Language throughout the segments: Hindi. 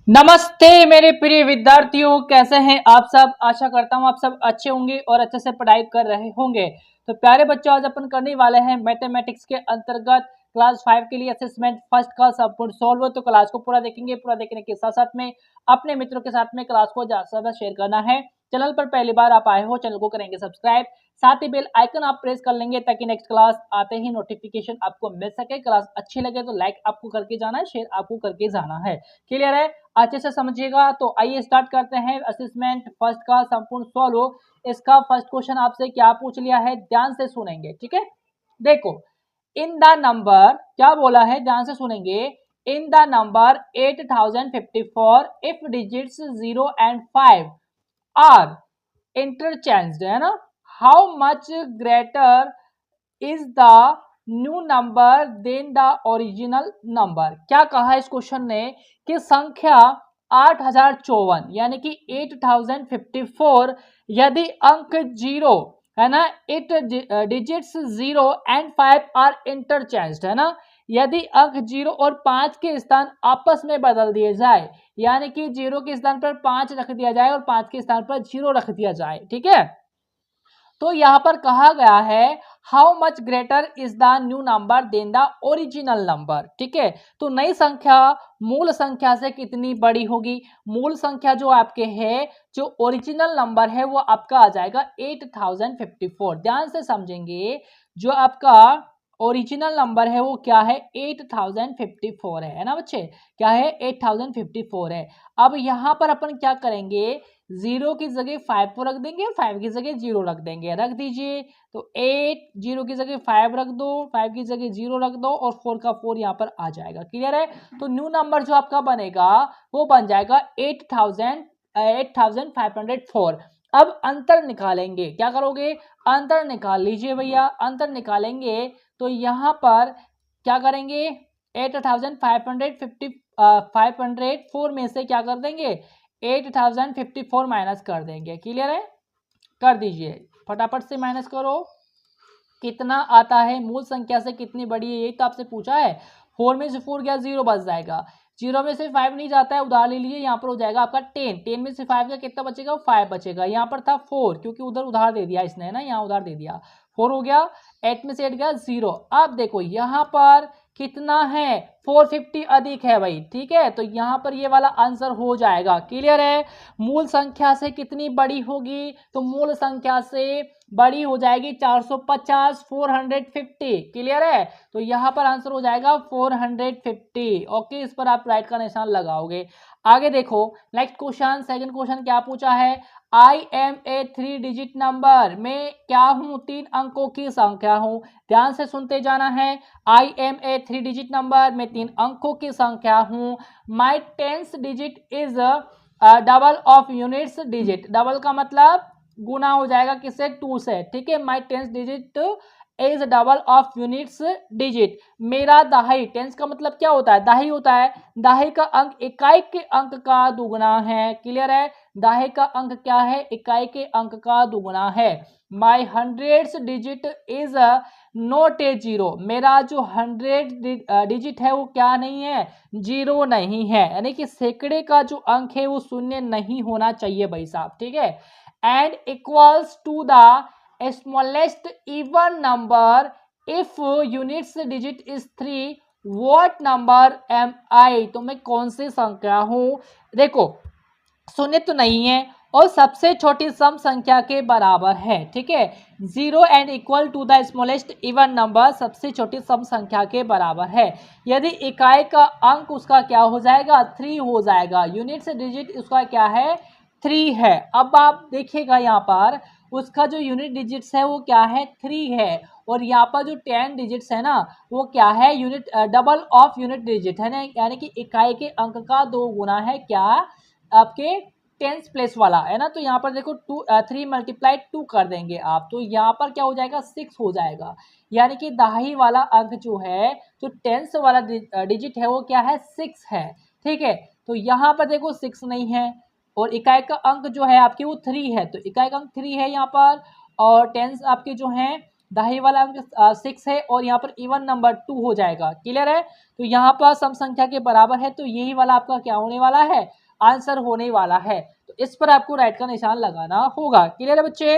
नमस्ते मेरे प्रिय विद्यार्थियों, कैसे हैं आप सब। आशा करता हूं आप सब अच्छे होंगे और अच्छे से पढ़ाई कर रहे होंगे। तो प्यारे बच्चों, आज अपन करने वाले हैं मैथमेटिक्स के अंतर्गत क्लास 5 के लिए असेसमेंट फर्स्ट का संपूर्ण सॉल्व। तो क्लास को पूरा देखेंगे, पूरा देखने के साथ साथ में अपने मित्रों के साथ में क्लास को ज्यादा से ज्यादा शेयर करना है। चैनल पर पहली बार आप आए हो, चैनल को करेंगे सब्सक्राइब, साथ ही बेल आइकन आप प्रेस कर लेंगे ताकि नेक्स्ट क्लास आते ही नोटिफिकेशन आपको मिल सके। क्लास अच्छी लगे तो लाइक आपको करके जाना है, शेयर आपको करके जाना है। क्लियर है, अच्छे से समझिएगा। तो आइए स्टार्ट करते हैं असेसमेंट फर्स्ट का संपूर्ण सॉल्व। इसका फर्स्ट क्वेश्चन आपसे क्या पूछ लिया है, ध्यान से सुनेंगे। ठीक है, देखो, इन द नंबर क्या बोला है, ध्यान से सुनेंगे। In the number 8054 if digits 0 and 5 are interchanged, है ना, how much greater is the new number than the original number. क्या कहा है इस क्वेश्चन ने कि संख्या 8054 यानी कि 8054 यदि अंक जीरो, है ना, it digits 0 and 5 are interchanged, है ना, यदि अंक 0 और 5 के स्थान आपस में बदल दिए जाए, यानी कि 0 के स्थान पर 5 रख दिया जाए और 5 के स्थान पर 0 रख दिया जाए। ठीक है, तो यहां पर कहा गया है how much greater is the new number than the original number. ठीक है, तो नई संख्या मूल संख्या से कितनी बड़ी होगी। मूल संख्या जो आपके है, जो ओरिजिनल नंबर है वो आपका आ जाएगा 8054। ध्यान से समझेंगे, जो आपका ओरिजिनल नंबर है वो क्या है, 8054 है ना बच्चे, क्या है, 8054 है। अब यहां पर अपन क्या करेंगे, 0 की जगह 5 को रख देंगे, 5 की जगह 0 रख देंगे, रख दीजिए। तो 8, 0 की जगह 5 रख दो, 5 की जगह 0 रख दो और 4 का 4 यहाँ पर आ जाएगा। क्लियर है, तो न्यू नंबर जो आपका बनेगा वो बन जाएगा 8504। अब अंतर निकालेंगे, क्या करोगे, अंतर निकाल लीजिए भैया। अंतर निकालेंगे तो यहाँ पर क्या करेंगे, 8550 504 में से क्या कर देंगे, 8054 माइनस कर देंगे। क्लियर है, कर दीजिए, फटाफट से माइनस करो। कितना आता है, मूल संख्या से कितनी बड़ी है, यही तो आपसे पूछा है। 4 में से 4 गया, 0 बच जाएगा। 0 में से 5 नहीं जाता है, उधार ले लीजिए, यहाँ पर हो जाएगा आपका 10। 10 में से 5 का कितना बचेगा, 5 बचेगा। यहाँ पर था 4 क्योंकि उधर उधार दे दिया इसने, है ना, यहाँ उधार दे दिया, 4 हो गया। 8 में से 8 गया, 0। अब देखो यहाँ पर कितना है, 450 अधिक है भाई। ठीक है, तो यहाँ पर ये वाला आंसर हो जाएगा। क्लियर है, मूल संख्या से कितनी बड़ी होगी, तो मूल संख्या से बड़ी हो जाएगी 450, 450। क्लियर है, तो यहाँ पर आंसर हो जाएगा 450। ओके, इस पर आप राइट का निशान लगाओगे। आगे देखो, नेक्स्ट क्वेश्चन, सेकंड क्वेश्चन क्या पूछा है, I am a 3 digit number, में क्या हूं, 3 अंकों की संख्या हूं। ध्यान से सुनते जाना है, I am a 3 digit number, में 3 अंकों की संख्या हूं। My 10th digit is double of units digit. Double का मतलब गुना हो जाएगा किससे, 2 से। ठीक है, माई 10th digit is double of units digit. मेरा दहाई, 10 का मतलब क्या होता है, दहाई होता है। दहाई का अंक इकाई के अंक का दुगुना है। क्लियर है, दहाई का अंक क्या है, इकाई के अंक का दुगुना है। माई 100th digit is not a zero. मेरा जो 100 डिजिट है वो क्या नहीं है, जीरो नहीं है, यानी कि सैकड़े का जो अंक है वो शून्य नहीं होना चाहिए भाई साहब। ठीक है, and equals to the smallest even number if units digit is 3, what number am I। तो मैं कौन सी संख्या हूं, देखो शून्य तो नहीं है और सबसे छोटी सम संख्या के बराबर है। ठीक है, 0 and equal to the smallest even number, सबसे छोटी सम संख्या के बराबर है। यदि इकाई का अंक उसका क्या हो जाएगा, 3 हो जाएगा। यूनिट से डिजिट उसका क्या है, 3 है। अब आप देखिएगा यहाँ पर उसका जो यूनिट डिजिट्स है वो क्या है, 3 है। और यहाँ पर जो 10 डिजिट्स है ना वो क्या है, unit double of unit digit है ना, यानी कि इकाई के अंक का 2 गुना है, क्या, आपके 10th प्लेस वाला, है ना। तो यहाँ पर देखो 3 मल्टीप्लाई 2 कर देंगे आप, तो यहाँ पर क्या हो जाएगा, 6 हो जाएगा। यानी कि दहाई वाला अंक जो है, जो 10th वाला डिजिट है वो क्या है, 6 है। ठीक है, तो यहाँ पर देखो 6 नहीं है और इकाई का अंक जो है आपकी वो 3 है, तो इकाई का अंक 3 है यहाँ पर। और 10 आपके जो है दाही वाला अंक 6 है और यहाँ पर इवन नंबर 2 हो जाएगा। क्लियर है? तो यहाँ पर सम संख्या के बराबर है तो यही वाला आपका क्या होने वाला है, आंसर होने वाला है। तो इस पर आपको राइट का निशान लगाना होगा। क्लियर है बच्चे?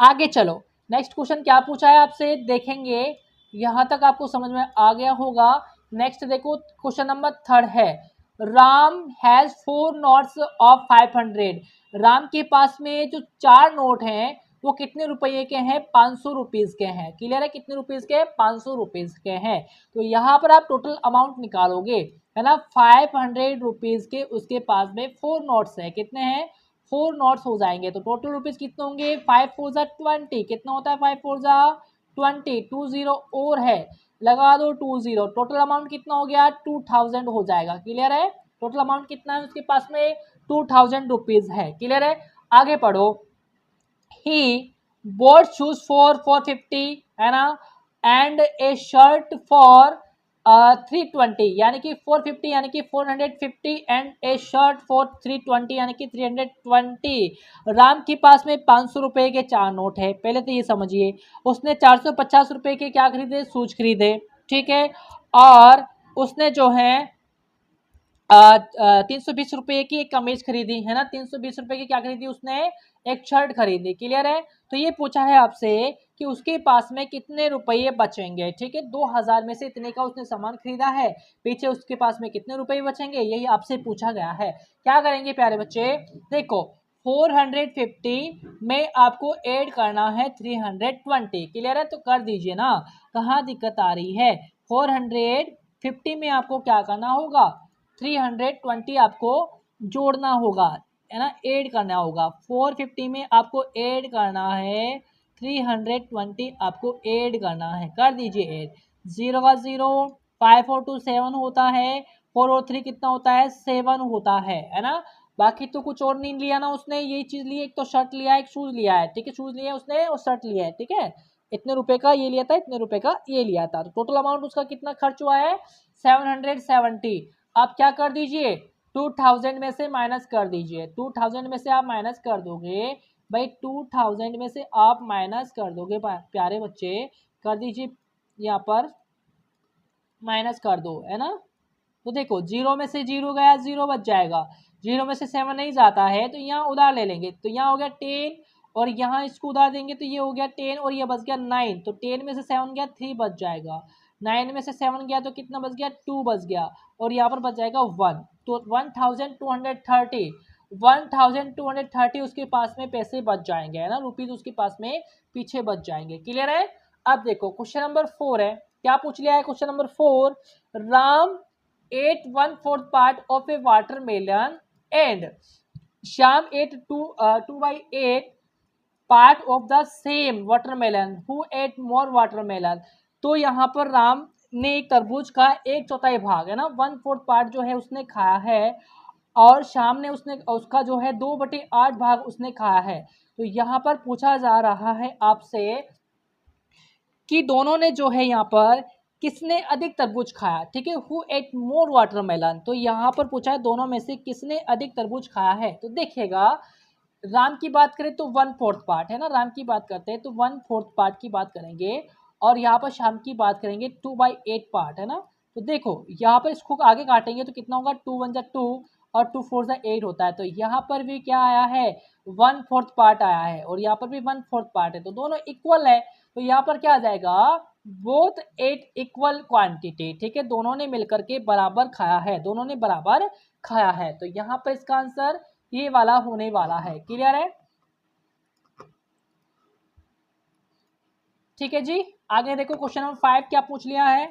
आगे चलो, नेक्स्ट क्वेश्चन क्या पूछा है आपसे देखेंगे। यहां तक आपको समझ में आ गया होगा। नेक्स्ट देखो, क्वेश्चन नंबर 3 है, Ram has 4 notes of 500। Ram के पास में जो 4 नोट हैं वो कितने रुपये के हैं, 500 रुपीज के हैं। क्लियर है? कितने रुपीज के, 500 रुपीज के हैं। तो यहाँ पर आप टोटल अमाउंट निकालोगे, है ना, 500 रुपीज के उसके पास में 4 नोट्स है। कितने हैं, 4 नोट्स हो जाएंगे। तो टोटल रुपीज कितने होंगे, 5 4 जा 20। कितना होता है 5 4 जा 20, 20 और है, लगा दो 20। टोटल अमाउंट कितना हो गया, 2000 हो जाएगा। क्लियर है? टोटल अमाउंट कितना है उसके पास में, 2000 रुपीज है। क्लियर है? आगे पढ़ो, ही bought shoes for 450, है ना, एंड ए शर्ट फॉर 320, यानी कि 450 यानी कि 450 एंड ए शर्ट फॉर 320 यानी कि 320। राम के पास में 500 रुपए के 4 नोट है। पहले तो ये समझिए, उसने 450 रुपए के क्या खरीदे, शूज खरीदे। ठीक है, और उसने जो है 320 रुपए की एक कमीज खरीदी, है ना, 320 रुपए की क्या खरीदी उसने, एक शर्ट खरीदी। क्लियर है? तो ये पूछा है आपसे कि उसके पास में कितने रुपए बचेंगे। ठीक है, 2000 में से इतने का उसने सामान खरीदा है, पीछे उसके पास में कितने रुपए बचेंगे, यही आपसे पूछा गया है। क्या करेंगे प्यारे बच्चे, देखो 450 में आपको ऐड करना है 320। क्लियर है? तो कर दीजिए ना, कहाँ दिक्कत आ रही है। 450 में आपको क्या करना होगा, 320 आपको जोड़ना होगा, है ना, ऐड करना होगा। 450 में आपको ऐड करना है 320, आपको ऐड करना है, कर दीजिए ऐड। 0 का 0, 5 और 2 7 होता है, 4 और 3 कितना होता है, 7 होता है ना। बाकी तो कुछ और नहीं लिया ना उसने, यही चीज ली, एक तो शर्ट लिया, एक शूज लिया है। ठीक है, शूज लिया उसने और शर्ट लिया है। ठीक है, इतने रुपए का ये लिया था, इतने रुपए का ये लिया था। तो टोटल अमाउंट उसका कितना खर्च हुआ है, 770। आप क्या कर दीजिए, 2000 में से माइनस कर दीजिए। 2000 में से आप माइनस कर दोगे भाई, 2000 में से आप माइनस कर दोगे प्यारे बच्चे, कर दीजिए यहाँ पर माइनस कर दो, है ना। तो देखो 0 में से 0 गया, 0 बच जाएगा। 0 में से 7 नहीं जाता है तो यहाँ उधार ले लेंगे, तो यहाँ हो गया 10 और यहाँ इसको उधार देंगे तो ये हो गया 10 और ये बच गया 9। तो 10 में से 7 गया, 3 बच जाएगा। 9 में से 7 गया तो कितना बच गया, 2 बच गया, और यहाँ पर बच जाएगा 1। तो 1230, 1230 उसके पास में पैसे बच जाएंगे, है ना, रुपीज उसके पास में पीछे बच जाएंगे। क्लियर है? अब देखो क्वेश्चन नंबर 4 है, क्या पूछ लिया है question number 4, Ram ate 1/4 part of a watermelon and Shyam ate 2/8 part of the same watermelon. Who ate more watermelon? तो यहाँ पर राम ने तरबूज का 1/4 भाग, है ना, 1/4 पार्ट जो है उसने खाया है, और शाम ने उसने उसका जो है 2/8 भाग उसने खाया है। तो यहाँ पर पूछा जा रहा है आपसे कि दोनों ने जो है यहाँ पर किसने अधिक तरबूज खाया। ठीक है, हु एट मोर वाटरमेलन। तो यहाँ पर पूछा है दोनों में से किसने अधिक तरबूज खाया है। तो देखिएगा, राम की बात करें तो 1/4 पार्ट, है ना, राम की बात करते हैं तो 1/4 पार्ट की बात करेंगे, और यहाँ पर शाम की बात करेंगे 2/8 पार्ट, है ना। तो देखो यहाँ पर इसको आगे काटेंगे तो कितना होगा, 2 1 जा 2 और 2 4 जा 8 होता है। तो यहाँ पर भी क्या आया है, 1/4 पार्ट आया है, और यहाँ पर भी 1/4 पार्ट है, तो दोनों इक्वल है। तो यहाँ पर क्या आ जाएगा, बोथ एट इक्वल क्वांटिटी। ठीक है, दोनों ने मिलकर के बराबर खाया है, दोनों ने बराबर खाया है। तो यहाँ पर इसका आंसर ये वाला होने वाला है। क्लियर है? ठीक है जी, आगे देखो क्वेश्चन नंबर 5 क्या पूछ लिया है,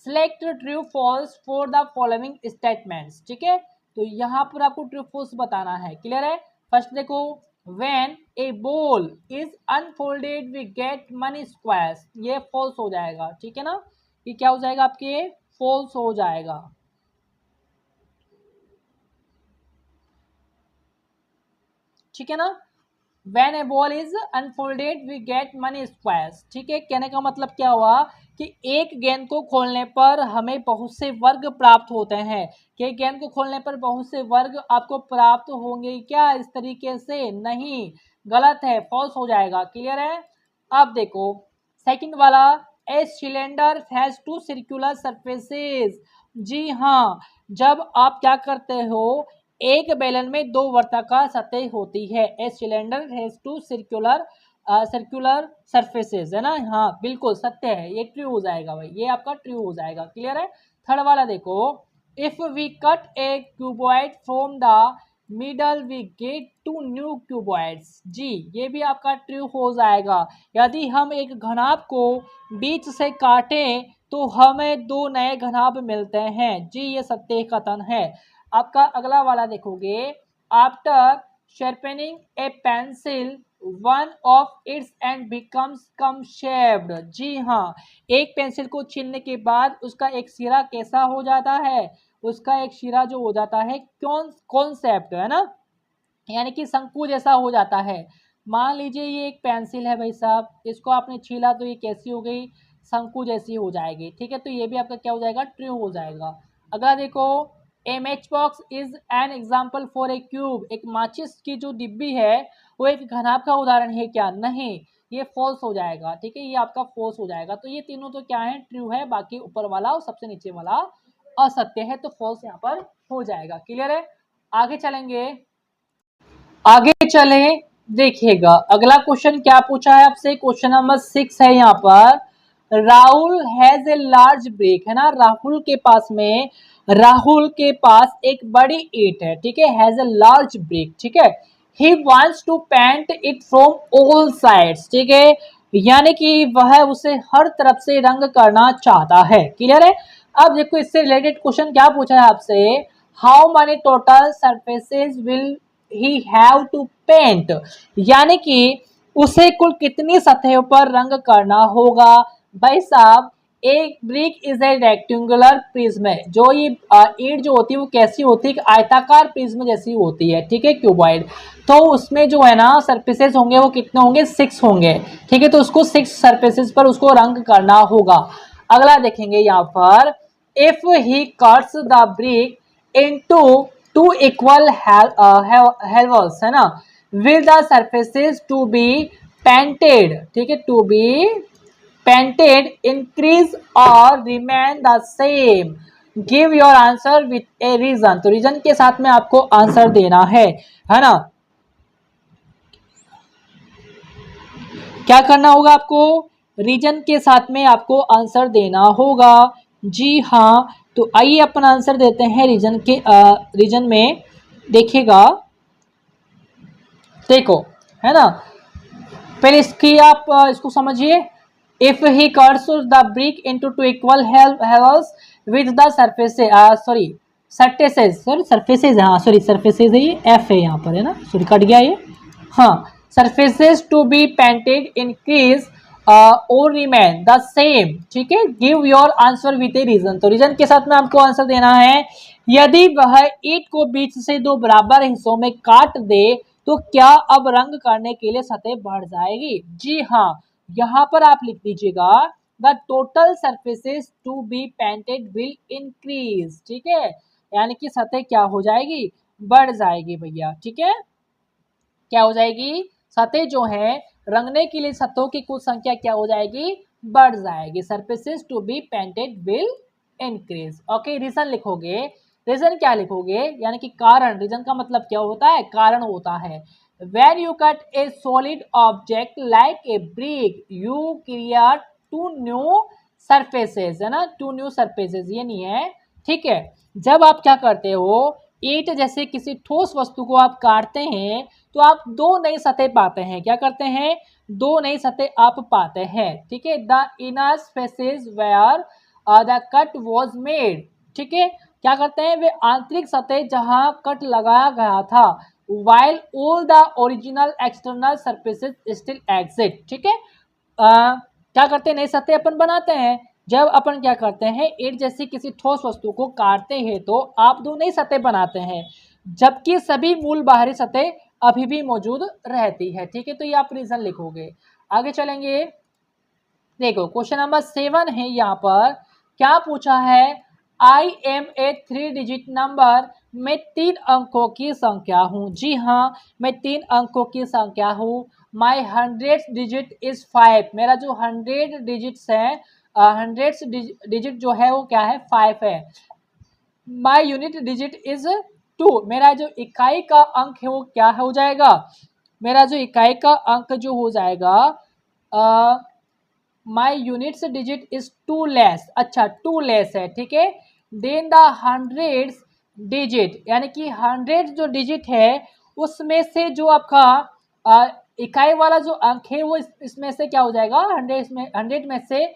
select true false for the following statements. ठीक है, तो यहाँ पर आपको ट्रू फॉल्स बताना है। क्लियर है? फर्स्ट देखो, when a ball is unfolded we get many squares, ये फॉल्स हो जाएगा। ठीक है ना, ये क्या हो जाएगा आपके, फॉल्स हो जाएगा। ठीक है ना, When a ball is unfolded we get money squares। ठीक है, कहने का मतलब क्या हुआ कि एक गेंद को खोलने पर हमें बहुत से वर्ग प्राप्त होते हैं, कि गेंद को खोलने पर बहुत से वर्ग आपको प्राप्त होंगे क्या, इस तरीके से नहीं, गलत है, फॉल्स हो जाएगा। क्लियर है? अब देखो सेकंड वाला, a cylinder has two circular surfaces. जी हाँ, जब आप क्या करते हो, एक बेलन में दो वर्ताकार सतह होती है। A cylinder has two circular surfaces, है ना। हाँ बिल्कुल सत्य है, ये ट्रू हो जाएगा भाई, ये आपका ट्रू हो जाएगा। क्लियर है। थर्ड वाला देखो, if we cut a cuboid from the middle we get two new cuboids. जी ये भी आपका ट्रू हो जाएगा। यदि हम एक घनाभ को बीच से काटें तो हमें दो नए घनाभ मिलते हैं। जी ये सत्य कथन है। आपका अगला वाला देखोगे, after sharpening a pencil one of its end becomes cone shaped. जी हाँ, एक पेंसिल को छीलने के बाद उसका एक सिरा कैसा हो जाता है, उसका एक सिरा जो हो जाता है कॉन्सेप्ट, है ना, यानी कि शंकु जैसा हो जाता है। मान लीजिए ये एक पेंसिल है भाई साहब, इसको आपने छीला तो ये कैसी हो गई, शंकु जैसी हो जाएगी। ठीक है, तो ये भी आपका क्या हो जाएगा, ट्रू हो जाएगा। अगला देखो, a match box is an example for a cube. एक माचिस की जो डिब्बी है वो एक घनाभ का उदाहरण है क्या, नहीं, ये फॉल्स हो जाएगा। ठीक है, ये आपका फॉल्स हो जाएगा। तो ये तीनों तो क्या है, ट्रू है, बाकी ऊपर वाला और सबसे नीचे वाला असत्य है, तो फॉल्स यहाँ पर हो जाएगा। क्लियर है। आगे चलेंगे, आगे चले, देखिएगा अगला क्वेश्चन क्या पूछा है आपसे। क्वेश्चन नंबर 6 है यहाँ पर, Rahul has a large break, है ना। राहुल के पास एक बड़ी ईंट है। ठीक है, हैज ए लार्ज ब्रेक। ठीक है, he wants to paint it from all sides. ठीक है, यानी कि वह उसे हर तरफ से रंग करना चाहता है। क्लियर है। अब देखो इससे रिलेटेड क्वेश्चन क्या पूछा है आपसे, how many total surfaces will he have to paint, यानी कि उसे कुल कितनी सतहों पर रंग करना होगा। भाई साहब, एक brick is a rectangular prism, जो ये ईंट जो होती है वो कैसी होती है, आयताकार प्रिज्म जैसी होती है। ठीक है, क्यूबॉइड, तो उसमें जो है ना सरफेसेस होंगे वो कितने होंगे, 6 होंगे। ठीक है, तो उसको 6 सरफेसेस पर उसको रंग करना होगा। अगला देखेंगे यहाँ पर, if he cuts the brick into two equal halves, है ना, will the surfaces to be painted. ठीक है, टू बी पेंटेड इंक्रीज और remain the same, give your answer with a reason. तो रीजन के साथ में आपको आंसर देना है ना। क्या करना होगा आपको, रीजन के साथ में आपको आंसर देना होगा। जी हाँ, तो आइए अपन आंसर देते हैं रीजन में। देखिएगा, देखो, है ना, पहले इसकी आप इसको समझिए। If he cuts the brick into two equal halves with the surfaces है, ये एफ है यहाँ पर, है ना, सॉरी कट गया ये। हाँ, surfaces to be painted increase और रिमेन द सेम। ठीक है, give your answer with a reason. तो रीजन के साथ में आपको आंसर देना है, यदि वह ईंट को बीच से दो बराबर हिस्सों में काट दे तो क्या अब रंग करने के लिए सतह बढ़ जाएगी। जी हाँ, यहाँ पर आप लिख दीजिएगा, the total surfaces to be painted will increase. ठीक है, यानी कि सतह क्या हो जाएगी, बढ़ जाएगी भैया। ठीक है, क्या हो जाएगी, सतह जो है रंगने के लिए सतहों की कुल संख्या क्या हो जाएगी, बढ़ जाएगी। Surfaces to be painted will increase. Okay, reason लिखोगे, रीजन क्या लिखोगे, यानी कि कारण। रीजन का मतलब क्या होता है, कारण होता है। When you cut a solid object like a brick, you create two new surfaces, है ना, two new surfaces, ये नहीं है। ठीक है, जब आप क्या करते हो, ईंट जैसे किसी ठोस वस्तु को आप काटते हैं तो आप दो नई सतह पाते हैं। क्या करते हैं, दो नई सतह आप पाते हैं। ठीक है, the inner spaces where the cut was made. ठीक है, क्या करते हैं, वे आंतरिक सतह जहां कट लगाया गया था, while all the original external surfaces still exist। ठीक है, क्या करते हैं, नई सतह अपन बनाते हैं। जब अपन क्या करते हैं, ईंट जैसी किसी ठोस वस्तु को काटते हैं तो आप दो नई सतह बनाते हैं, जबकि सभी मूल बाहरी सतह अभी भी मौजूद रहती है। ठीक है, तो ये आप रीजन लिखोगे। आगे चलेंगे, देखो क्वेश्चन नंबर 7 है। यहाँ पर क्या पूछा है, I am a 3 digit number मैं 3 अंकों की संख्या हूँ। जी हाँ, मैं 3 अंकों की संख्या हूँ। माई 100th डिजिट इज़ 5। मेरा जो 100 डिजिट्स है, 100th डिजिट जो है वो क्या है, 5 है। My unit digit is 2। मेरा जो इकाई का अंक है वो क्या हो जाएगा, मेरा जो इकाई का अंक जो हो जाएगा, माई यूनिट्स डिजिट इज 2 लेस। अच्छा, 2 लेस है, ठीक है। देन द 100th डिजिट, यानी कि 100 जो डिजिट है उसमें से जो आपका इकाई वाला जो अंक है वो इसमें से क्या हो जाएगा, 100 में से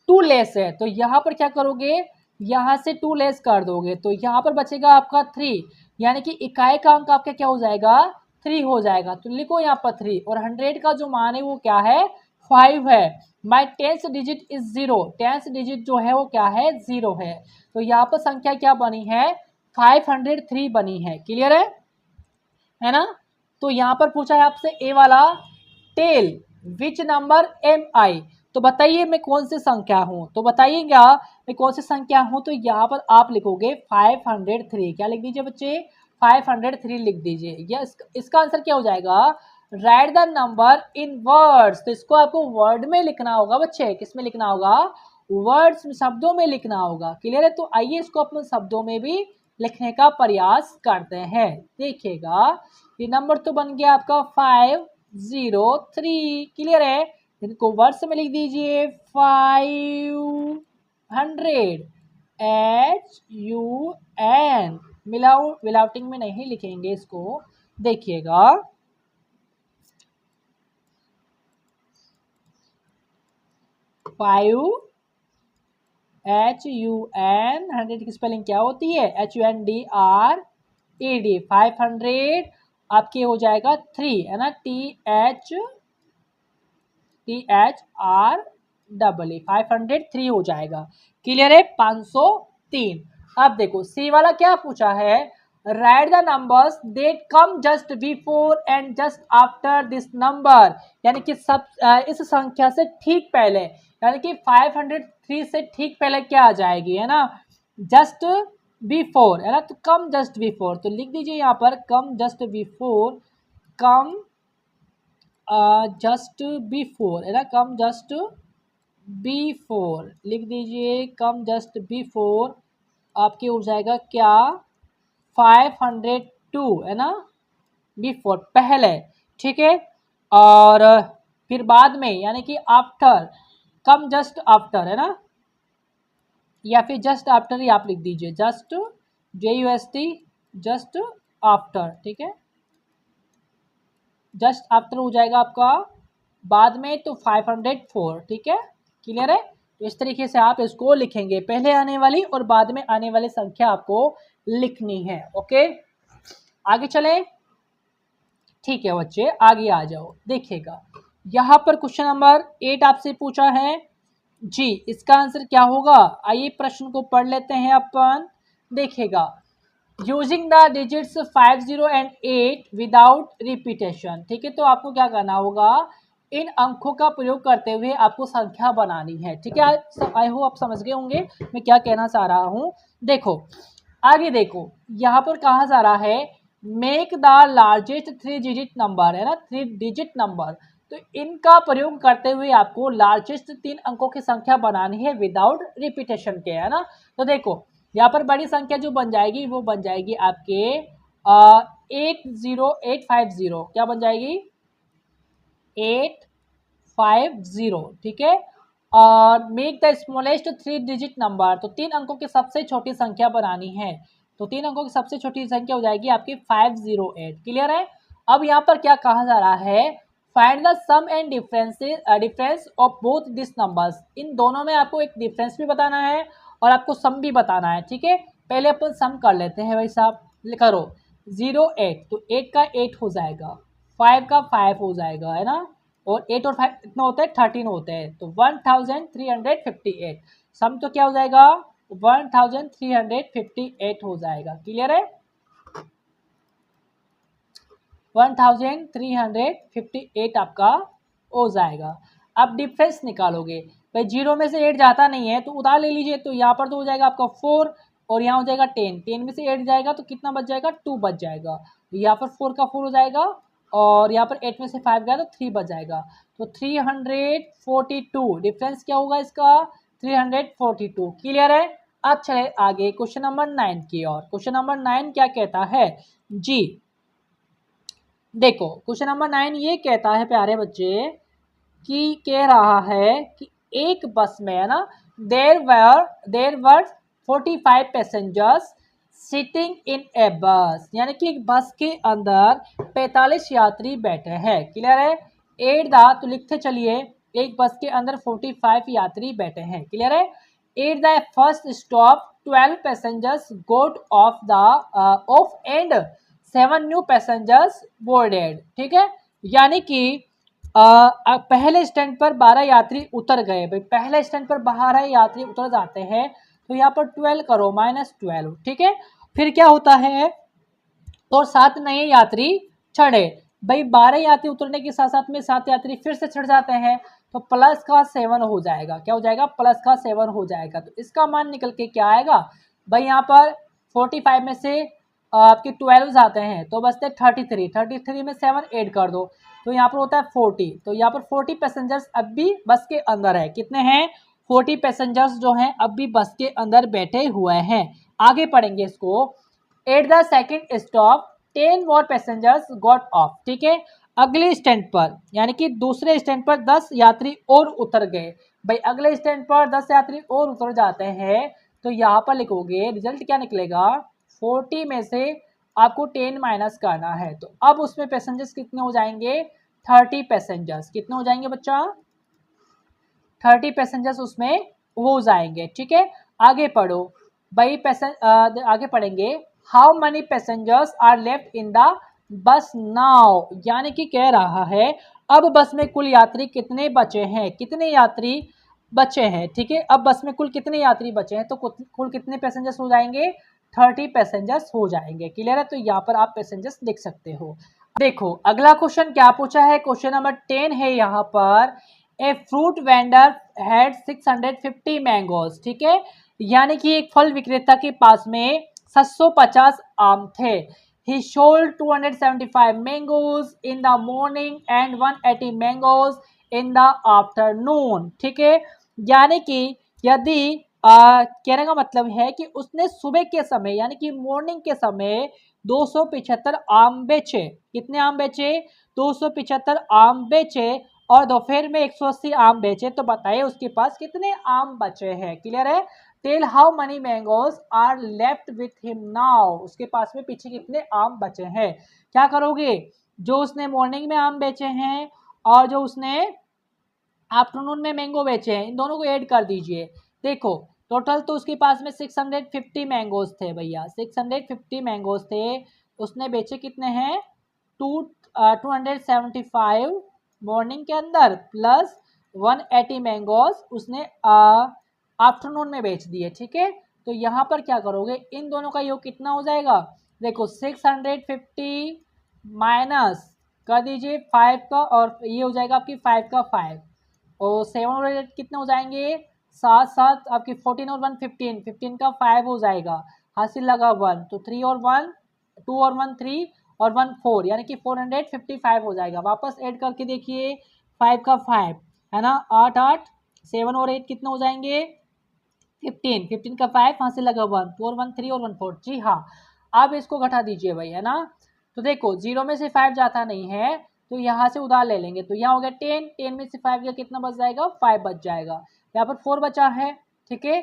2 लेस है। तो यहाँ पर क्या करोगे, यहाँ से 2 लेस कर दोगे तो यहाँ पर बचेगा आपका 3, यानी कि इकाई का अंक आपका क्या हो जाएगा, 3 हो जाएगा। तो लिखो यहाँ पर 3, और 100 का जो मान है वो क्या है, 5 है। माई 10th digit is 0। 10th digit जो है वो क्या है, 0 है। तो यहाँ पर संख्या क्या बनी है, 503 बनी है। क्लियर है ना। तो यहाँ पर पूछा है आपसे ए वाला, टेल विच नंबर एम आई। तो बताइए मैं कौन सी संख्या हूँ, तो बताइएगा मैं कौन सी संख्या हूँ। तो यहाँ पर आप लिखोगे 503। क्या लिख दीजिए बच्चे, 503 लिख दीजिए। या इसका आंसर क्या हो जाएगा, right the number in words. तो इसको आपको वर्ड में लिखना होगा बच्चे, किस में लिखना होगा, वर्ड्स, शब्दों में लिखना होगा। क्लियर है। तो आइए इसको अपन शब्दों में भी लिखने का प्रयास करते हैं। देखिएगा ये नंबर तो बन गया आपका 503। क्लियर है। इनको वर्ड्स में लिख दीजिए 500 HUN। मिलाउटिंग में नहीं लिखेंगे इसको। देखिएगा 5 HUN, 100 की स्पेलिंग क्या होती है, HUNDRED। 500 आपके हो जाएगा 3, है ना, THREE। 503 हो जाएगा। क्लियर है। 503। अब देखो सी वाला क्या पूछा है, right the numbers that come just before and just after this number. यानी कि सब इस संख्या से ठीक पहले, यानी कि 503 से ठीक पहले क्या आ जाएगी, है ना, जस्ट बिफोर, है ना। तो कम जस्ट बिफोर, तो लिख दीजिए यहाँ पर come just before, come just before, है ना, कम जस्ट बिफोर लिख दीजिए। कम जस्ट बिफोर आपके हो जाएगा क्या, 502, है ना, बिफोर पहले, ठीक है। और फिर बाद में, यानी कि आफ्टर, कम जस्ट आफ्टर, है ना, या फिर जस्ट आफ्टर ही आप लिख दीजिए, जस्ट JUST, जस्ट आफ्टर, ठीक है। जस्ट आफ्टर हो जाएगा आपका बाद में, तो 504, ठीक है। क्लियर है। तो इस तरीके से आप इसको लिखेंगे, पहले आने वाली और बाद में आने वाली संख्या आपको लिखनी है। ओके, आगे चले। ठीक है बच्चे, आगे आ जाओ। देखिएगा यहाँ पर क्वेश्चन नंबर 8 आपसे पूछा है जी, इसका आंसर क्या होगा, आइए प्रश्न को पढ़ लेते हैं अपन। देखिएगा, using the digits 50 and 8 without repetition. ठीक है, तो आपको क्या करना होगा, इन अंकों का प्रयोग करते हुए आपको संख्या बनानी है। ठीक है, आई होप आप समझ गए होंगे मैं क्या कहना चाह रहा हूँ। देखो आगे देखो, यहाँ पर कहा जा रहा है make the largest 3 digit number, है ना, 3 डिजिट नंबर। तो इनका प्रयोग करते हुए आपको लार्जेस्ट 3 अंकों की संख्या बनानी है विदाउट रिपीटेशन के, है ना। तो देखो यहाँ पर बड़ी संख्या जो बन जाएगी वो बन जाएगी आपके 80850। क्या बन जाएगी, 850, ठीक है। और make the smallest 3 digit number, तो 3 अंकों की सबसे छोटी संख्या बनानी है। तो 3 अंकों की सबसे छोटी संख्या हो जाएगी आपकी 508। क्लियर है। अब यहाँ पर क्या कहा जा रहा है, find the sum and difference of both this numbers. इन दोनों में आपको एक डिफरेंस भी बताना है और आपको सम भी बताना है। ठीक है, पहले अपन सम कर लेते हैं भाई साहब। करो 08, तो 8 का 8 हो जाएगा, 5 का 5 हो जाएगा, है ना, और 8 और 5 कितना होता है, 13 होते हैं। तो 1358 सम तो क्या हो जाएगा, 1358 हो जाएगा। क्लियर है, 1358 आपका हो जाएगा। अब डिफरेंस निकालोगे भाई, 0 में से 8 जाता नहीं है तो उधार ले लीजिए। तो यहाँ पर तो हो जाएगा आपका 4, और यहाँ हो जाएगा 10, 10 में से 8 जाएगा तो कितना बच जाएगा, 2 बच जाएगा। यहाँ पर 4 का 4 हो जाएगा और यहाँ पर 8 में से 5 गया तो 3 बच जाएगा। तो 342 डिफरेंस क्या होगा इसका, 342। क्लियर है। अब चले आगे क्वेश्चन नंबर 9 की ओर। क्वेश्चन नंबर 9 क्या कहता है जी, देखो क्वेश्चन नंबर 9 ये कहता है प्यारे बच्चे कि कह रहा है कि एक बस में है ना, देर वर 45 पैसेंजर्स सिटिंग इन ए बस, यानी कि एक बस के अंदर 45 यात्री बैठे हैं। क्लियर है। एट द, तो लिखते चलिए, एक बस के अंदर 45 यात्री बैठे हैं। क्लियर है। At the first stop 12 passengers got off the off and 7 new passengers boarded. ठीक है, यानी कि पहले स्टैंड पर 12 यात्री उतर गए। भाई पहले स्टैंड पर 12 यात्री उतर जाते हैं तो यहाँ पर 12 करो, -12। ठीक है, फिर क्या होता है, और 7 नए यात्री चढ़े। भाई 12 यात्री उतरने के साथ साथ में 7 यात्री फिर से चढ़ जाते हैं तो प्लस का 7 हो जाएगा। क्या हो जाएगा, प्लस का 7 हो जाएगा। तो इसका मान निकल के क्या आएगा भाई, यहाँ पर 45 में से आपके 12 आते हैं तो बचते 33, 33 में 7 ऐड कर दो तो यहाँ पर होता है 40। तो यहाँ पर 40 पैसेंजर्स अब भी बस के अंदर है। कितने हैं, 40 पैसेंजर्स जो हैं अब भी बस के अंदर बैठे हुए हैं। आगे पढ़ेंगे इसको। At the second stop 10 more passengers got off. ठीक है, अगले स्टैंड पर यानी कि दूसरे स्टैंड पर 10 यात्री और उतर गए। भाई अगले स्टैंड पर 10 यात्री और उतर जाते हैं तो यहाँ पर लिखोगे रिजल्ट क्या निकलेगा, 40 में से आपको 10 माइनस करना है। तो अब उसमें पैसेंजर्स कितने हो जाएंगे, 30 पैसेंजर्स। कितने हो जाएंगे बच्चा, 30 पैसेंजर्स उसमें हो जाएंगे। ठीक है, आगे पढ़ो भाई। आगे पढ़ेंगे, how many passengers are left in the bus now, यानी कि कह रहा है अब बस में कुल यात्री कितने बचे हैं, कितने यात्री बचे हैं। ठीक है, अब बस में कुल कितने यात्री बचे हैं तो कुल कितने पैसेंजर्स हो जाएंगे, 30 पैसेंजर्स हो जाएंगे। क्लियर है। तो यहाँ पर आप पैसेंजर्स लिख सकते हो। देखो अगला क्वेश्चन क्या पूछा है, क्वेश्चन नंबर 10 है यहाँ पर, a fruit vendor had 650 mangoes. ठीक है, यानी कि एक फल विक्रेता के पास में 750 आम थे। He sold 275 mangoes in the morning and 180 mangoes in the afternoon। ठीक है, यानी कि यदि कहने का मतलब है कि उसने सुबह के समय यानी कि मॉर्निंग के समय 275 आम बेचे। कितने आम बेचे, 275 आम बेचे और दोपहर में 180 आम बेचे। तो बताइए उसके पास कितने आम बचे हैं। क्लियर है। Tell how many mangoes are left with him now, उसके पास में पीछे कितने आम बचे हैं। क्या करोगे, जो उसने मॉर्निंग में आम बेचे हैं और जो उसने आफ्टरनून में मैंगो बेचे हैं इन दोनों को ऐड कर दीजिए। देखो टोटल तो उसके पास में 650 मैंगोज थे भैया, 650 मैंगोज थे। उसने बेचे कितने हैं, 275 मॉर्निंग के अंदर प्लस 180 मैंगोज उसने आफ्टरनून में बेच दिए। ठीक है, तो यहाँ पर क्या करोगे, इन दोनों का योग कितना हो जाएगा, देखो 650 माइनस कर दीजिए 5 का और ये हो जाएगा आपकी 5 का 5 और 7 और 8 कितने हो जाएंगे, 7 7 आपकी 14 और 1 15, 15 का 5 हो जाएगा, हासिल लगा 1 तो 3 और 1 2 और 1 3 और 1 4 यानी कि 455 हो जाएगा। वापस ऐड करके देखिए 5 का 5 है ना, 8 8 7 और 8 कितने हो जाएंगे 15, 15 का 5 हासिल लगा 1 2 और 1 3 और 1 4। जी हाँ, अब इसको घटा दीजिए भाई है ना। तो देखो 0 में से 5 जाता नहीं है तो यहाँ से उधार ले लेंगे। तो यहाँ हो गया 10, 10 में से 5 गया कितना बच जाएगा, 5 बच जाएगा। यहाँ पर 4 बचा है। ठीक है,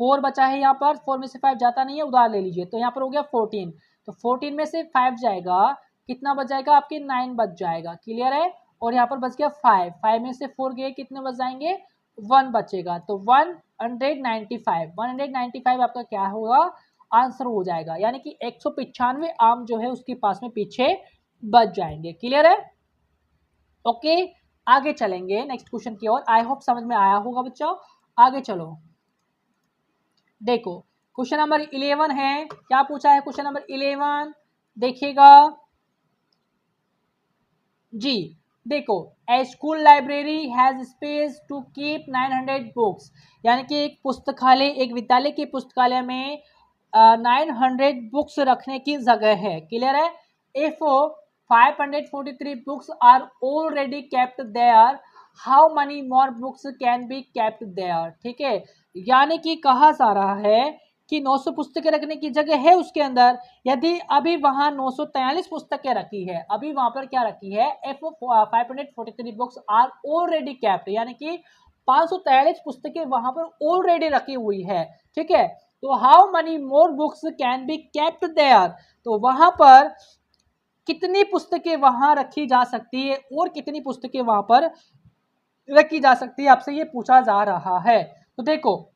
4 बचा है यहाँ पर, 4 में से 5 जाता नहीं है, उधार ले लीजिए। तो यहाँ पर हो गया 14, तो 14 में से 5 जाएगा कितना बच जाएगा आपके 9 बच जाएगा। क्लियर है। और यहाँ पर बच गया 5, 5 में से 4 गए कितने बच जाएंगे 1 बचेगा। तो 195 आपका क्या होगा, आंसर हो जाएगा। यानी कि 195 आम जो है उसके पास में पीछे बच जाएंगे। क्लियर है। ओके, आगे चलेंगे नेक्स्ट क्वेश्चन की ओर। आई होप समझ में आया होगा बच्चों। आगे चलो, देखो क्वेश्चन नंबर 11 है। क्या पूछा है क्वेश्चन नंबर 11 देखिएगा जी। देखो a school library has space to keep 900 books, यानी कि एक पुस्तकालय, एक विद्यालय के पुस्तकालय में 900 बुक्स रखने की जगह है। क्लियर है? If 543 books are already kept there, how many more books can be kept there. ठीक है, यानी कि कहा जा रहा है कि 900 पुस्तकें रखने की जगह है उसके अंदर, यदि अभी वहां 943 पुस्तकें रखी है, अभी वहां पर क्या रखी है, if 543 books are already kept, यानी कि 543 पुस्तकें वहां पर ऑलरेडी रखी हुई है। ठीक है, तो how many more books can be kept there, तो वहां पर कितनी पुस्तकें वहां रखी जा सकती है और कितनी पुस्तकें वहां पर रखी जा सकती है, आपसे ये पूछा जा रहा है। तो देखो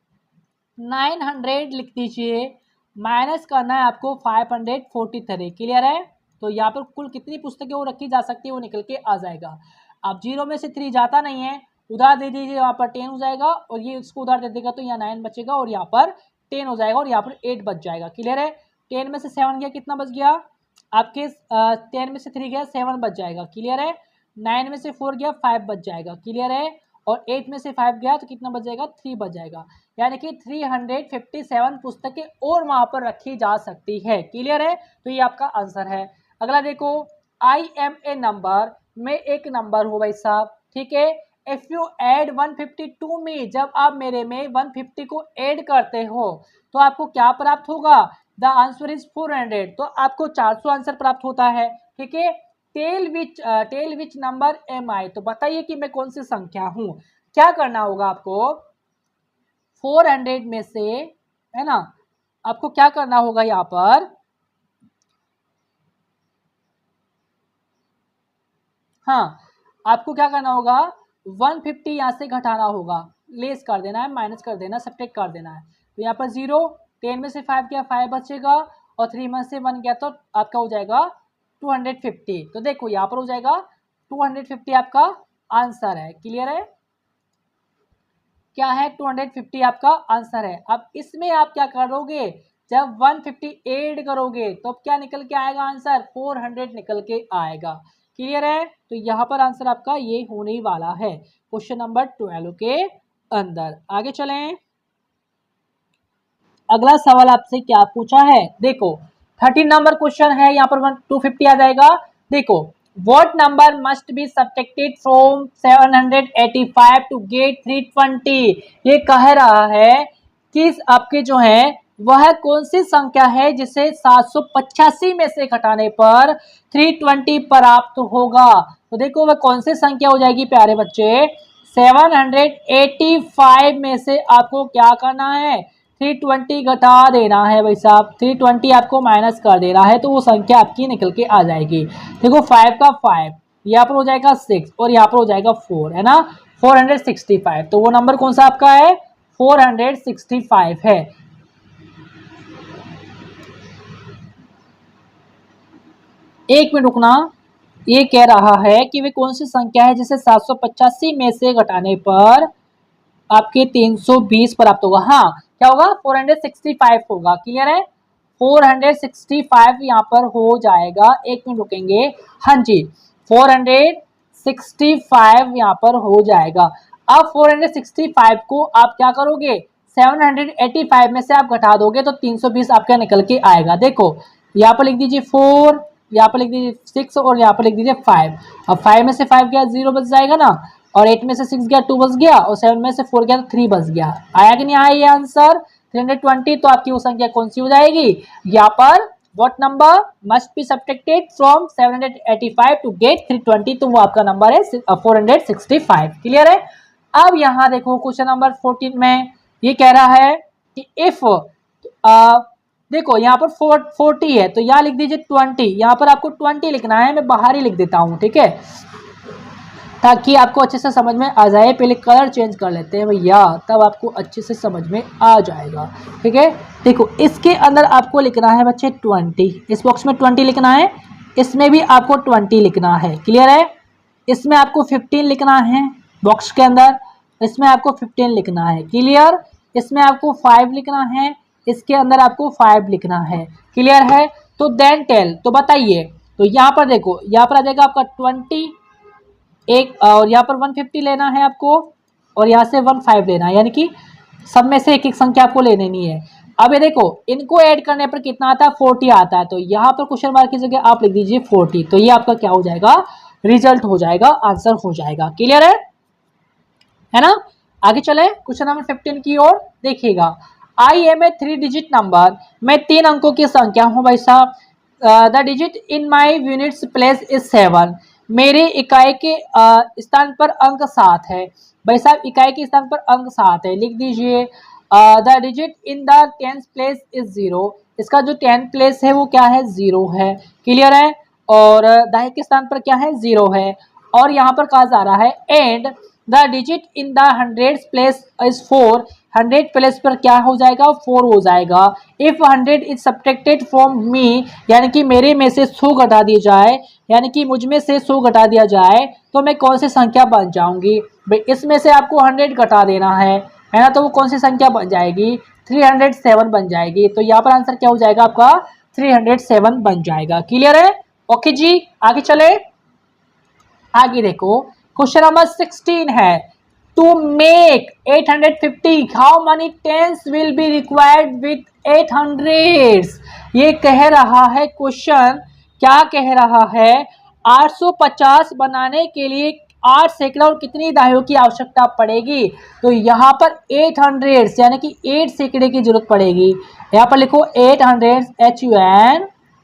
900 लिख दीजिए, माइनस करना है आपको 543। क्लियर है? तो यहाँ पर कुल कितनी पुस्तकें वो रखी जा सकती है वो निकल के आ जाएगा। अब 0 में से 3 जाता नहीं है, उधार दे दीजिए, यहाँ पर 10 हो जाएगा और ये इसको उधार दे देगा तो यहाँ 9 बचेगा और यहाँ पर 10 हो जाएगा और यहाँ पर 8 बच जाएगा। क्लियर है? 10 में से 7 गया, कितना बच गया आपके, 10 में से 3 गया 7 बच जाएगा। क्लियर है? 9 में से 4 गया 5 बच जाएगा। क्लियर है? और 8 में से 5 गया तो कितना बच जाएगा, 3 बच जाएगा। यानी कि 357 पुस्तकें और वहां पर रखी जा सकती है। क्लियर है? तो ये आपका आंसर है। अगला देखो, आई एम ए नंबर, मैं एक नंबर हूँ भाई साहब। ठीक है, if you add 150 to me, जब आप मेरे में 150 को ऐड करते हो तो आपको क्या प्राप्त होगा, द आंसर इज 400, तो आपको 400 आंसर प्राप्त होता है। ठीक है, टेल विच नंबर एम आई, तो बताइए कि मैं कौन सी संख्या हूं। क्या करना होगा आपको, 400 में से, है ना, आपको क्या करना होगा यहाँ पर, हाँ, आपको क्या करना होगा, 150 यहाँ से घटाना होगा, लेस कर देना है, माइनस कर देना, सब्ट्रैक्ट कर देना है। तो यहाँ पर 0, 10 में से 5 गया 5 बचेगा और 3 में से 1 गया तो आपका हो जाएगा 250। तो देखो यहाँ पर हो जाएगा 250 आपका आंसर है। क्लियर है? क्या है, 250 आपका आंसर है। अब इसमें आप क्या करोगे, जब 150 ऐड करोगे तो अब क्या निकल के आएगा आंसर, 400 निकल के आएगा। क्लियर है? तो यहाँ पर आंसर आपका ये होने वाला है क्वेश्चन नंबर 12 के अंदर। आगे चलें, अगला सवाल आपसे क्या पूछा है, देखो 13 नंबर क्वेश्चन है, यहाँ पर 250 आ जाएगा। देखो, what number must be subtracted from 785 to get 320, ये कह रहा है कि आपके जो है वह कौन सी संख्या है जिसे 785 में से घटाने पर 320 प्राप्त होगा। तो देखो वह कौन सी संख्या हो जाएगी प्यारे बच्चे, 785 में से आपको क्या करना है, 320 घटा देना है भाई साहब, 320 आपको माइनस कर देना है तो वो संख्या आपकी निकल के आ जाएगी। देखो 5 का 5, यहाँ पर हो जाएगा 6 और यहाँ पर हो जाएगा 4, है ना, 465। तो वो नंबर कौन सा आपका है, 465 है। एक मिनट रुकना, ये कह रहा है कि वे कौन सी संख्या है जिसे 785 में से घटाने पर आपके 320 प्राप्त होगा। हाँ, क्या होगा, 465 होगा। क्लियर है? 465 यहाँ पर हो जाएगा, एक मिनट रुकेंगे, हाँ जी 465 यहाँ पर हो जाएगा। अब 465 को आप क्या करोगे, 785 में से आप घटा दोगे तो 320 आपका निकल के आएगा। देखो यहाँ पर लिख दीजिए 4, यहाँ पर लिख दीजिए 6 और यहाँ पर लिख दीजिए 5। अब 5 में से 5 गया 0 बच जाएगा ना, और 8 में से 6 गया 2 बच गया, और 7 में से 4 गया तो 3 बच गया। आया कि नहीं आया ये आंसर 320। तो आपकी वो संख्या कौन सी हो जाएगी, यहाँ पर what number must be subtracted from 785 to get 320, तो वो आपका नंबर है 465। क्लियर है? अब यहाँ देखो क्वेश्चन नंबर 14 में ये कह रहा है कि इफ देखो यहाँ पर 40 है तो यहाँ लिख दीजिए 20, यहाँ पर आपको 20 लिखना है, मैं बाहर ही लिख देता हूँ, ठीक है, ताकि आपको अच्छे से समझ में आ जाए। पहले कलर चेंज कर लेते हैं भैया, तब आपको अच्छे से समझ में आ जाएगा। ठीक है, देखो इसके अंदर आपको लिखना है बच्चे 20, इस बॉक्स में 20 लिखना है, इसमें भी आपको 20 लिखना है। क्लियर है? इसमें आपको 15 लिखना है बॉक्स के अंदर, इसमें आपको 15 लिखना है। क्लियर? इसमें आपको 5 लिखना है, इसके अंदर आपको 5 लिखना है। क्लियर है? तो देन टेल, तो बताइए, तो यहाँ पर देखो, यहाँ पर आ जाएगा आपका 20 एक, और यहाँ पर 150 लेना है आपको, और यहाँ से 15 लेना है, यानी कि सब में से एक एक संख्या आपको ले लेनी है। अब ये देखो इनको ऐड करने पर कितना आता है 40 आता है, तो यहाँ पर क्वेश्चन मार्क की जगह आप लिख दीजिए 40, तो ये आपका क्या हो जाएगा रिजल्ट हो जाएगा, आंसर हो जाएगा। क्लियर है ना। आगे चले क्वेश्चन नंबर 15 की ओर देखिएगा। I am a 3 digit number, मैं 3 अंकों की संख्या हूं भाई साहब। The digit in my units place is 7, मेरे इकाई के स्थान पर अंक 7 है। भाई साहब इकाई के स्थान पर अंक 7 है, लिख दीजिए। The digit in the 10th place is 0, इसका जो 10th प्लेस है वो क्या है 0 है। क्लियर है। और दाएं के स्थान पर क्या है 0 है। और यहाँ पर कहा जा रहा है and the digit in the 100th place is 4, 100 place पर क्या हो जाएगा 4 हो जाएगा। If 100 is subtracted from me, यानी कि मेरे में से 100 घटा दिया जाए, यानी कि मुझ में से 100 घटा दिया जाए तो मैं कौन सी संख्या बन जाऊंगी। भाई इसमें से आपको 100 घटा देना है ना, तो वो कौन सी संख्या बन जाएगी 307 बन जाएगी। तो यहाँ पर आंसर क्या हो जाएगा आपका 307 बन जाएगा। क्लियर है। ओके जी आगे चले। आगे देखो क्वेश्चन नंबर 16 है, to make 850 how many tens will be required with 800। ये कह रहा है क्वेश्चन, क्या कह रहा है 850 बनाने के लिए 8 सैकड़ों और कितनी दहाइयों की आवश्यकता पड़ेगी। तो यहाँ पर 800 यानी कि 8 सैकड़े की जरूरत पड़ेगी। यहाँ पर लिखो 800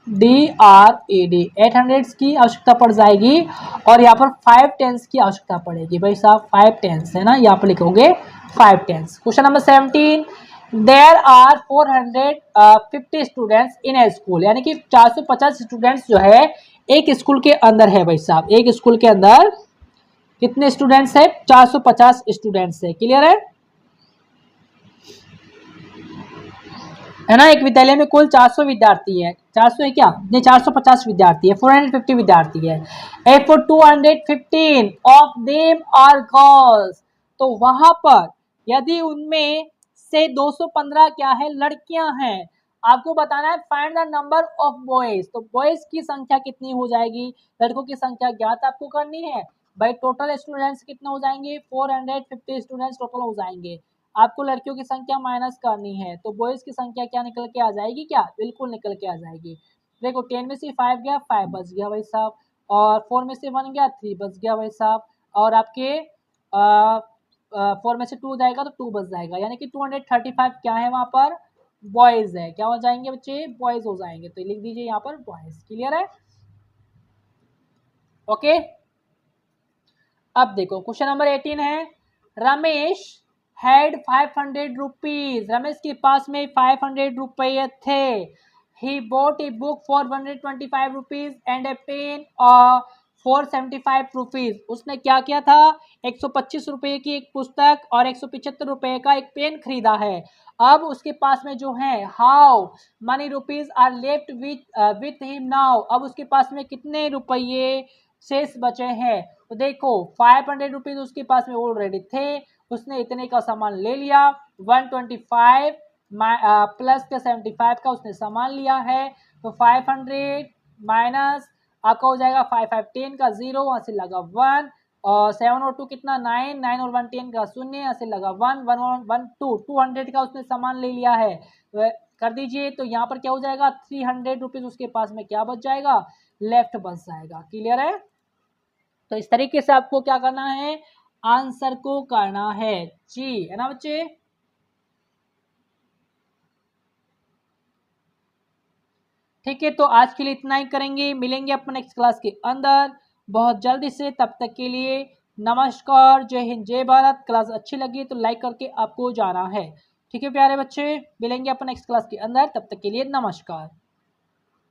HUNDRED 800 की आवश्यकता पड़ जाएगी। और यहाँ पर 5 टेंस की आवश्यकता पड़ेगी भाई साहब, 5 टेंस है ना, यहाँ पर लिखोगे 5 tens. Question number 17, there are 450 students in a school, यानी कि 450 स्टूडेंट्स जो है एक स्कूल के अंदर है भाई साहब। एक स्कूल के अंदर कितने स्टूडेंट्स है 450 स्टूडेंट्स है। क्लियर है ना। एक विद्यालय में कुल 400 विद्यार्थी है, 400 है क्या नहीं 450 विद्यार्थी है, 450 विद्यार्थी है। A for 215 of them are girls, तो वहां पर यदि उनमें से 215 क्या है लड़कियां हैं, आपको बताना है find the number of boys. तो बॉयज की संख्या कितनी हो जाएगी, लड़कों की संख्या ज्ञात आपको करनी है। भाई टोटल स्टूडेंट्स कितने हो जाएंगे 450 स्टूडेंट्स टोटल हो जाएंगे। आपको लड़कियों की संख्या माइनस करनी है, तो बॉयज की संख्या क्या निकल के आ जाएगी, क्या बिल्कुल निकल के आ जाएगी। देखो 10 में से 5 गया 5 बच गया भाई साहब, और 4 में से 1 गया 3 बच गया भाई साहब, और आपके 4 में से 2 जाएगा तो 2 बच जाएगा, यानी कि 235 क्या है वहां पर बॉयज है। क्या हो जाएंगे बच्चे बॉयज हो जाएंगे, तो लिख दीजिए यहाँ पर बॉयज। क्लियर है। ओके अब देखो क्वेश्चन नंबर 18 है, रमेश हैड 500 रुपीज, रमेश के पास में 500 रुपये थे। He bought a book for 125 rupees and a pen for 75 rupees. उसने क्या किया था 125 रुपये की एक पुस्तक और 175 रुपये का एक पेन खरीदा है। अब उसके पास में जो है how many rupees are left with him now, अब उसके पास में कितने रुपये शेष बचे हैं। तो देखो 500 रुपीज उसके पास में ऑलरेडी थे, उसने इतने का सामान ले लिया, 125 प्लस के 75 का उसने सामान लिया है। तो 500 माइनस आपका हो जाएगा 5 5 10 का 0, वहां से लगा 1, और 7 और 2 कितना 9, 9 और 1 10 का 0, यहाँ से लगा 1 1 1 2 200 का उसने सामान ले लिया है। कर दीजिए, तो यहाँ पर क्या हो जाएगा 300 रुपीज उसके पास में क्या बच जाएगा लेफ्ट बच जाएगा। क्लियर है। तो इस तरीके से आपको क्या करना है आंसर को करना है जी, है ना बच्चे। ठीक है, तो आज के लिए इतना ही करेंगे, मिलेंगे अपन नेक्स्ट क्लास के अंदर बहुत जल्दी से। तब तक के लिए नमस्कार, जय हिंद जय भारत। क्लास अच्छी लगी तो लाइक करके आपको जाना है। ठीक है प्यारे बच्चे, मिलेंगे अपन नेक्स्ट क्लास के अंदर, तब तक के लिए नमस्कार।